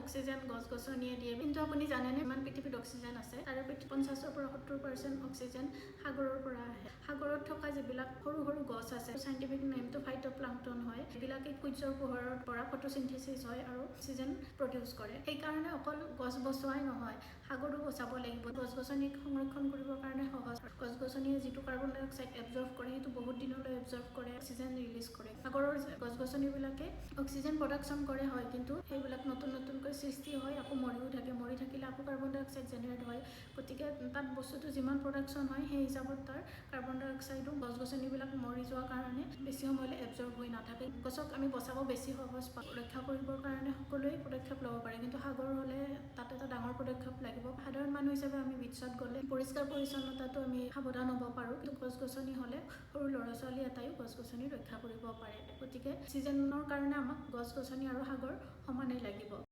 Oxygen গছ-গছনিয়ে দিয়ে। কিন্তু আপুনি জানেনে ইমান পৃথিৱীত অক্সিজেন আছে তাৰে 50% পৰা 70% অক্সিজেন সাগৰৰ পৰা আহে। সাগৰত থকা যিবিলাক সৰু সৰু গছ আছে, সাইণ্টিফিক নেমটো ফাইটোপ্লাংকটন হয়, এইবিলাকে সূৰ্যৰ পোহৰৰ পৰা ফটোচিনথেসিস হয় আৰু অক্সিজেন প্ৰডিউচ কৰে। সেইকাৰণে অকল গছ বচোৱাই নহয়, সাগৰো বচাব লাগিব। গছ-গছনিক সংৰক্ষণ কৰিবৰ কাৰণে সহজ। গছ-গছনিয়ে যিটো কাৰ্বন ডাই অক্সাইড এবজৰ্ব কৰে সেইটো বহুত দিনলৈ এবজৰ্ব কৰে, অক্সিজেন ৰিলিজ কৰে। সাগৰৰ গছ-গছনিবিলাকে অক্সিজেন প্ৰডাকশ্যন কৰে হয়, কিন্তু সেইবিলাক নতুনকৈ সৃষ্টি হয়, আকৌ মৰিও থাকে। মৰি থাকিলে আকৌ কাৰ্বন ডাই অক্সাইড জেনেৰেট হয়। গতিকে তাত বস্তুটো যিমান প্ৰডাকশ্যন হয় সেই হিচাপত তাৰ কাৰ্বন ডাই অক্সাইডো গছ-গছনিবিলাক মৰি যোৱাৰ কাৰণে বেছি সময়লৈ এবজৰ্ব হৈ নাথাকে। গছক আমি বচাব বেছি সহজ পাওঁ। ৰক্ষা কৰিবৰ কাৰণে সকলোৱে পদক্ষেপ ল'ব পাৰে, কিন্তু সাগৰ হ'লে তাত এটা ডাঙৰ পদক্ষেপ লাগিব। সাধাৰণ মানুহ হিচাপে আমি বিচত গ'লে পৰিষ্কাৰ পৰিচ্ছন্নতাটো আমি সাৱধান হ'ব পাৰোঁ, কিন্তু গছ-গছনি হ'লে সৰু ল'ৰা-ছোৱালী এটাইও গছ-গছনি ৰক্ষা কৰিব পাৰে। গতিকে অক্সিজেনৰ কাৰণে আমাক গছ-গছনি আৰু সাগৰ সমানেই লাগিব।